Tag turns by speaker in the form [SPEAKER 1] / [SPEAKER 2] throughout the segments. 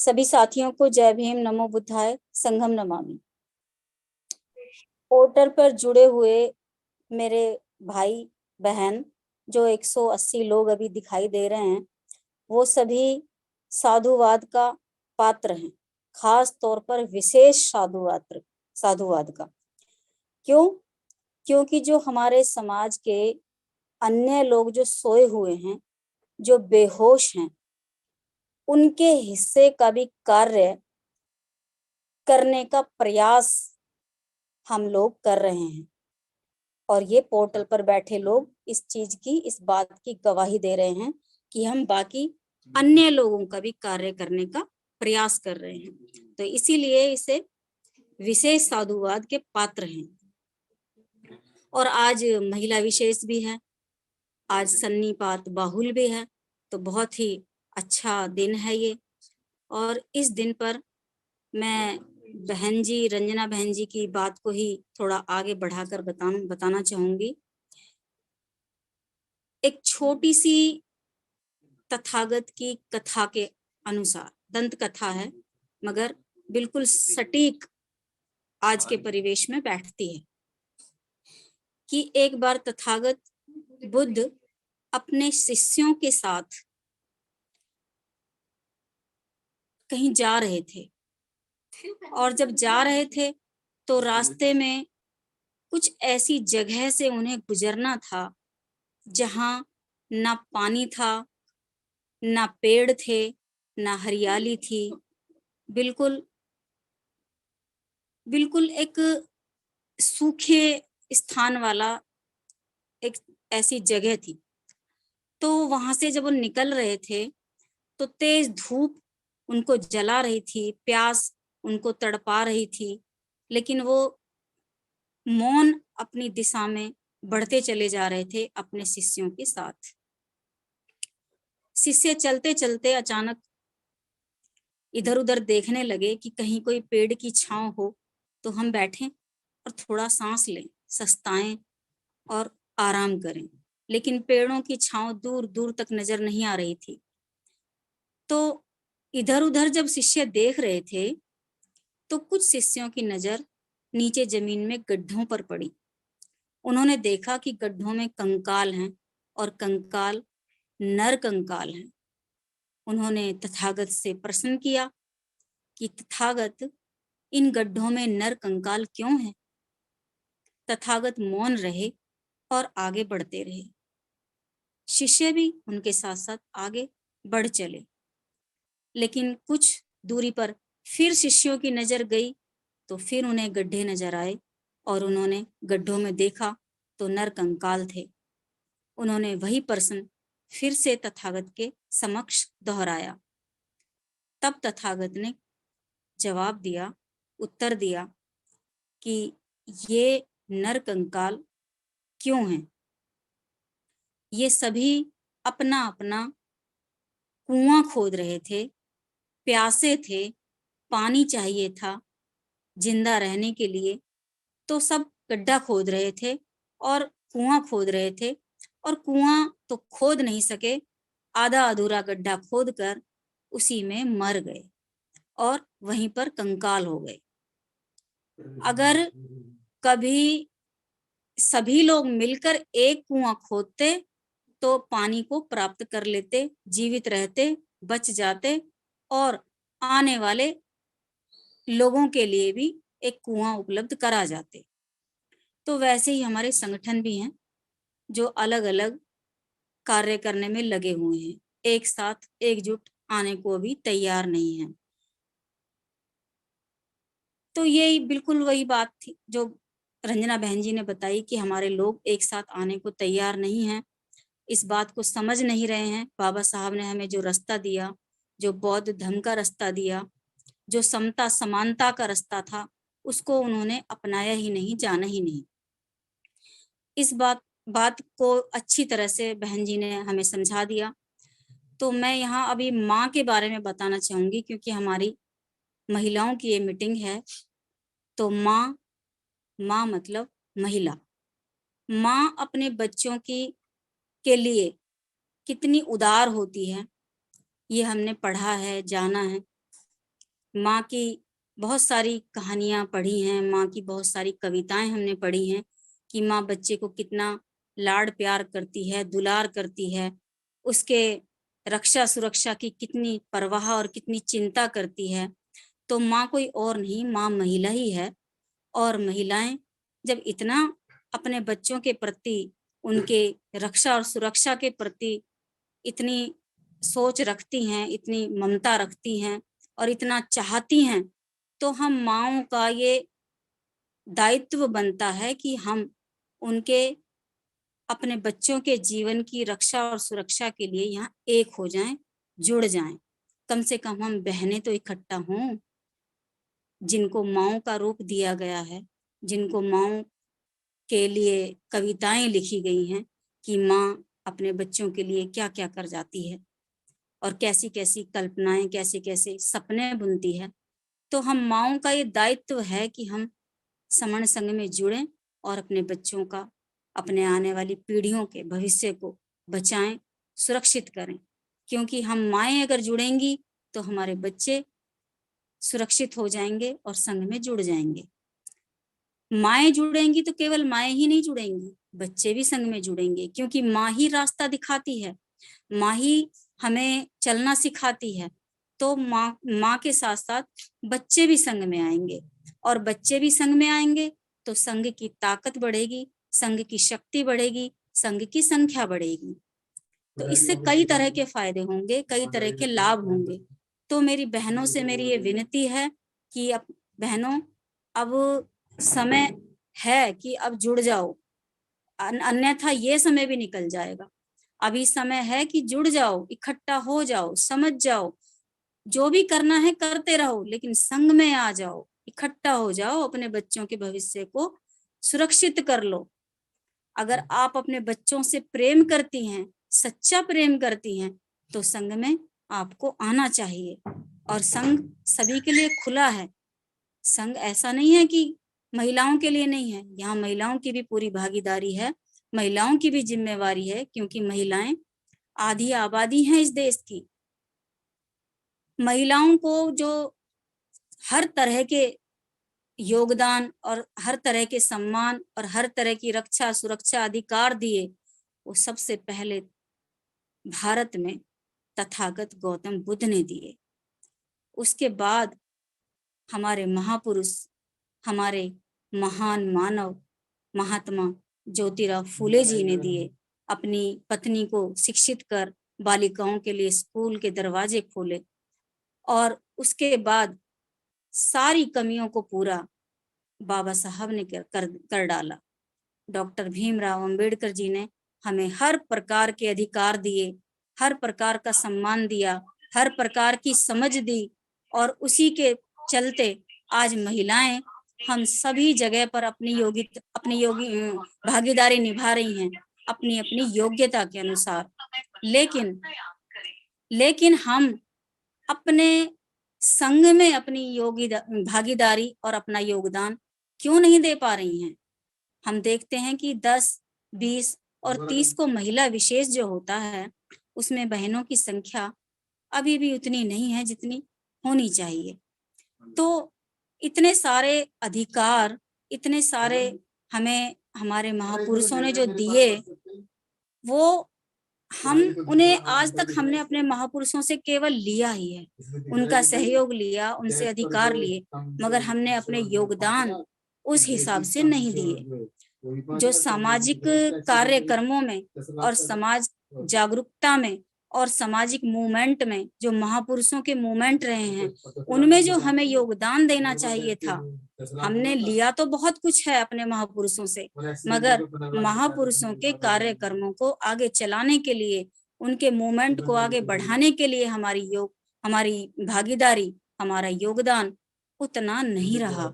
[SPEAKER 1] सभी साथियों को जय भीम, नमो बुद्धाय, संघम नमामि। पोर्टल पर जुड़े हुए मेरे भाई बहन जो 180 लोग अभी दिखाई दे रहे हैं, वो सभी साधुवाद का पात्र हैं, खास तौर पर विशेष साधुवाद का। क्यों? क्योंकि जो हमारे समाज के अन्य लोग जो सोए हुए हैं, जो बेहोश हैं, उनके हिस्से का भी कार्य करने का प्रयास हम लोग कर रहे हैं। और ये पोर्टल पर बैठे लोग इस बात की गवाही दे रहे हैं कि हम बाकी अन्य लोगों का भी कार्य करने का प्रयास कर रहे हैं। तो इसीलिए इसे विशेष साधुवाद के पात्र हैं। और आज महिला विशेष भी है, आज सन्निपात बाहुल भी है, तो बहुत ही अच्छा दिन है ये। और इस दिन पर मैं बहन जी, रंजना बहन जी की बात को ही थोड़ा आगे बढ़ाकर बताना चाहूंगी। एक छोटी सी तथागत की कथा के अनुसार, दंत कथा है मगर बिल्कुल सटीक आज के परिवेश में बैठती है कि एक बार तथागत बुद्ध अपने शिष्यों के साथ कहीं जा रहे थे, और जब जा रहे थे तो रास्ते में कुछ ऐसी जगह से उन्हें गुजरना था जहां ना पानी था, ना पेड़ थे, ना हरियाली थी। बिल्कुल बिल्कुल एक सूखे स्थान वाला एक ऐसी जगह थी। तो वहां से जब वो निकल रहे थे तो तेज धूप उनको जला रही थी, प्यास उनको तड़पा रही थी, लेकिन वो मौन अपनी दिशा में बढ़ते चले जा रहे थे अपने शिष्यों के साथ। शिष्य चलते चलते अचानक इधर उधर देखने लगे कि कहीं कोई पेड़ की छांव हो तो हम बैठें और थोड़ा सांस लें, सस्ताएं और आराम करें। लेकिन पेड़ों की छांव दूर दूर तक नजर नहीं आ रही थी। तो इधर उधर जब शिष्य देख रहे थे तो कुछ शिष्यों की नजर नीचे जमीन में गड्ढों पर पड़ी। उन्होंने देखा कि गड्ढों में कंकाल हैं और कंकाल नर कंकाल हैं। उन्होंने तथागत से प्रश्न किया कि तथागत, इन गड्ढों में नर कंकाल क्यों हैं? तथागत मौन रहे और आगे बढ़ते रहे। शिष्य भी उनके साथ साथ आगे बढ़ चले। लेकिन कुछ दूरी पर फिर शिष्यों की नजर गई तो फिर उन्हें गड्ढे नजर आए और उन्होंने गड्ढों में देखा तो नर कंकाल थे। उन्होंने वही प्रश्न फिर से तथागत के समक्ष दोहराया। तब तथागत ने जवाब दिया, उत्तर दिया कि ये नर कंकाल क्यों हैं? ये सभी अपना अपना कुआं खोद रहे थे, प्यासे थे, पानी चाहिए था जिंदा रहने के लिए, तो सब गड्ढा खोद रहे थे और कुआं खोद रहे थे, और कुआं तो खोद नहीं सके, आधा अधूरा गड्ढा खोद कर उसी में मर गए और वहीं पर कंकाल हो गए। अगर कभी सभी लोग मिलकर एक कुआं खोदते तो पानी को प्राप्त कर लेते, जीवित रहते, बच जाते और आने वाले लोगों के लिए भी एक कुआं उपलब्ध करा जाते। तो वैसे ही हमारे संगठन भी हैं जो अलग अलग कार्य करने में लगे हुए हैं, एक साथ एकजुट आने को भी तैयार नहीं है। तो ये बिल्कुल वही बात थी जो रंजना बहन जी ने बताई कि हमारे लोग एक साथ आने को तैयार नहीं हैं, इस बात को समझ नहीं रहे हैं। बाबा साहब ने हमें जो रास्ता दिया, जो बौद्ध धर्म का रास्ता दिया, जो समता समानता का रास्ता था, उसको उन्होंने अपनाया ही नहीं, जाना ही नहीं। इस बात को अच्छी तरह से बहन जी ने हमें समझा दिया। तो मैं यहाँ अभी माँ के बारे में बताना चाहूंगी, क्योंकि हमारी महिलाओं की ये मीटिंग है। तो माँ मतलब महिला। माँ अपने बच्चों की के लिए कितनी उदार होती है, ये हमने पढ़ा है, जाना है। माँ की बहुत सारी कहानियां पढ़ी हैं, माँ की बहुत सारी कविताएं हमने पढ़ी हैं कि माँ बच्चे को कितना लाड प्यार करती है, दुलार करती है, उसके रक्षा सुरक्षा की कितनी परवाह और कितनी चिंता करती है। तो माँ कोई और नहीं, माँ महिला ही है। और महिलाएं जब इतना अपने बच्चों के प्रति, उनके रक्षा और सुरक्षा के प्रति इतनी सोच रखती हैं, इतनी ममता रखती हैं और इतना चाहती हैं, तो हम माँओं का ये दायित्व बनता है कि हम उनके अपने बच्चों के जीवन की रक्षा और सुरक्षा के लिए यहाँ एक हो जाएं, जुड़ जाएं। कम से कम हम बहनें तो इकट्ठा हों, जिनको माँओं का रूप दिया गया है, जिनको माँओं के लिए कविताएं लिखी गई हैं कि माँ अपने बच्चों के लिए क्या क्या कर जाती है और कैसी कैसी कल्पनाएं, कैसे कैसे सपने बुनती है। तो हम माँओं का ये दायित्व है कि हम समण संघ में जुड़ें और अपने बच्चों का, अपने आने वाली पीढ़ियों के भविष्य को बचाएं, सुरक्षित करें। क्योंकि हम माएँ अगर जुड़ेंगी तो हमारे बच्चे सुरक्षित हो जाएंगे और संघ में जुड़ जाएंगे। माएँ जुड़ेंगी तो केवल माएँ ही नहीं जुड़ेंगी, बच्चे भी संग में जुड़ेंगे, क्योंकि माँ ही रास्ता दिखाती है, माँ ही हमें चलना सिखाती है। तो माँ के साथ साथ बच्चे भी संग में आएंगे और बच्चे भी संग में आएंगे तो संघ की ताकत बढ़ेगी, संघ की शक्ति बढ़ेगी, संघ की संख्या बढ़ेगी। तो इससे कई तरह के फायदे होंगे, कई तरह के लाभ होंगे। तो मेरी बहनों से मेरी ये विनती है कि अब बहनों, अब समय है कि अब जुड़ जाओ, अन्यथा ये समय भी निकल जाएगा। अभी समय है कि जुड़ जाओ, इकट्ठा हो जाओ, समझ जाओ, जो भी करना है करते रहो, लेकिन संग में आ जाओ, इकट्ठा हो जाओ, अपने बच्चों के भविष्य को सुरक्षित कर लो। अगर आप अपने बच्चों से प्रेम करती हैं, सच्चा प्रेम करती हैं, तो संग में आपको आना चाहिए। और संघ सभी के लिए खुला है। संघ ऐसा नहीं है कि महिलाओं के लिए नहीं है, यहाँ महिलाओं की भी पूरी भागीदारी है, महिलाओं की भी जिम्मेवारी है, क्योंकि महिलाएं आधी आबादी हैं इस देश की। महिलाओं को जो हर तरह के योगदान और हर तरह के सम्मान और हर तरह की रक्षा सुरक्षा अधिकार दिए, वो सबसे पहले भारत में तथागत गौतम बुद्ध ने दिए। उसके बाद हमारे महापुरुष, हमारे महान मानव महात्मा ज्योतिराव फूले जी ने दिए। अपनी पत्नी को शिक्षित कर बालिकाओं के लिए स्कूल के दरवाजे खोले और उसके बाद सारी कमियों को पूरा बाबा साहब ने कर डाला। डॉक्टर भीमराव अंबेडकर जी ने हमें हर प्रकार के अधिकार दिए, हर प्रकार का सम्मान दिया, हर प्रकार की समझ दी और उसी के चलते आज महिलाएं हम सभी जगह पर अपनी भागीदारी निभा रही हैं, अपनी अपनी योग्यता के अनुसार। लेकिन हम अपने संघ में अपनी भागीदारी और अपना योगदान क्यों नहीं दे पा रही हैं? हम देखते हैं कि 10, 20 और 30 को महिला विशेष जो होता है, उसमें बहनों की संख्या अभी भी उतनी नहीं है जितनी होनी चाहिए। तो इतने सारे अधिकार, इतने सारे हमें हमारे महापुरुषों ने जो दिए, वो हम उन्हें आज तक हमने अपने महापुरुषों से केवल लिया ही है, उनका सहयोग लिया, उनसे अधिकार लिए, मगर हमने अपने योगदान उस हिसाब से नहीं दिए। जो सामाजिक कार्यक्रमों में और समाज जागरूकता में और सामाजिक मूवमेंट में जो महापुरुषों के मूवमेंट रहे हैं, उनमें जो हमें योगदान देना चाहिए था, हमने लिया तो बहुत कुछ है अपने महापुरुषों से, मगर महापुरुषों के कार्यक्रमों को आगे चलाने के लिए, उनके मूवमेंट को आगे बढ़ाने के लिए हमारी भागीदारी, हमारा योगदान उतना नहीं रहा।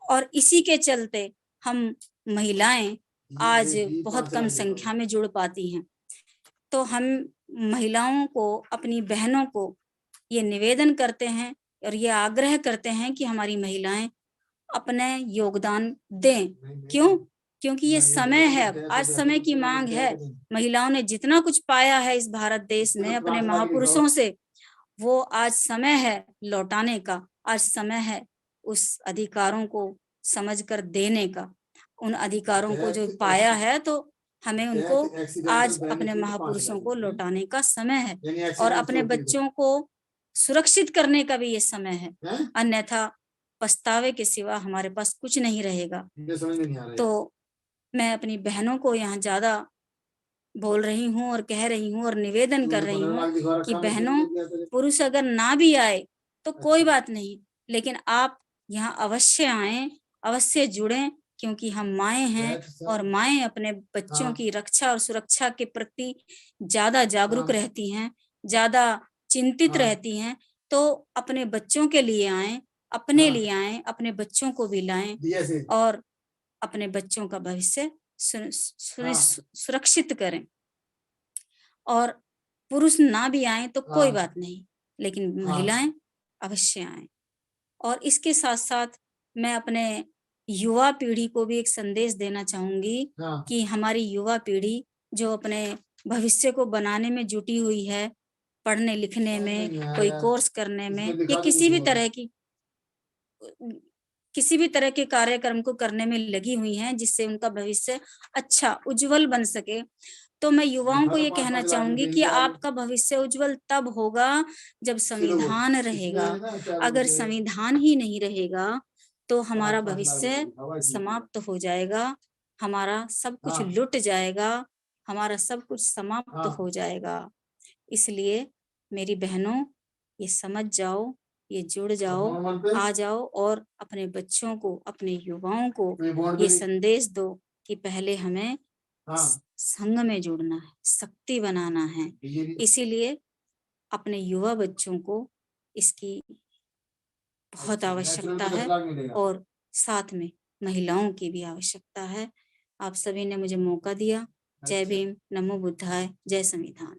[SPEAKER 1] और इसी के चलते हम महिलाएं आज बहुत कम संख्या में जुड़ पाती हैं। तो हम महिलाओं को, अपनी बहनों को ये निवेदन करते हैं और ये आग्रह करते हैं कि हमारी महिलाएं अपने योगदान दें। क्यों? क्योंकि ये समय है, आज समय की मांग है। महिलाओं ने जितना कुछ पाया है इस भारत देश में अपने महापुरुषों से, वो आज समय है लौटाने का, आज समय है उस अधिकारों को समझकर देने का। उन अधिकारों को जो पाया है तो हमें उनको आज अपने महापुरुषों को लौटाने का समय है और अपने बच्चों को सुरक्षित करने का भी ये समय है। अन्यथा पछतावे के सिवा हमारे पास कुछ नहीं रहेगा। तो मैं अपनी बहनों को यहाँ ज्यादा बोल रही हूँ और कह रही हूँ और निवेदन कर रही हूँ कि बहनों, पुरुष अगर ना भी आए तो कोई बात नहीं, लेकिन आप यहाँ अवश्य आए, अवश्य जुड़ें, क्योंकि हम माएँ हैं और माएँ अपने बच्चों की रक्षा और सुरक्षा के प्रति ज्यादा जागरूक रहती हैं, ज्यादा चिंतित रहती हैं। तो अपने बच्चों के लिए आए, अपने लिए आए, अपने बच्चों को भी लाएं और अपने बच्चों का भविष्य सुरक्षित करें। और पुरुष ना भी आए तो कोई बात नहीं, लेकिन महिलाएं अवश्य आए। और इसके साथ साथ मैं अपने युवा पीढ़ी को भी एक संदेश देना चाहूंगी कि हमारी युवा पीढ़ी जो अपने भविष्य को बनाने में जुटी हुई है, पढ़ने लिखने में, कोई कोर्स करने में या किसी भी तरह के कार्यक्रम को करने में लगी हुई हैं, जिससे उनका भविष्य अच्छा उज्जवल बन सके। तो मैं युवाओं को ये कहना चाहूंगी कि आपका भविष्य उज्जवल तब होगा जब संविधान रहेगा। अगर संविधान ही नहीं रहेगा तो हमारा भविष्य समाप्त हो जाएगा, हमारा सब कुछ लुट जाएगा, हमारा सब कुछ समाप्त हो जाएगा। इसलिए मेरी बहनों, ये समझ जाओ, ये जुड़ जाओ, आ जाओ और अपने बच्चों को, अपने युवाओं को ये संदेश दो कि पहले हमें संघ में जुड़ना है, शक्ति बनाना है। इसीलिए अपने युवा बच्चों को इसकी बहुत आवश्यकता है और साथ में महिलाओं की भी आवश्यकता है। आप सभी ने मुझे मौका दिया। जय भीम, नमो बुद्धाय, जय संविधान।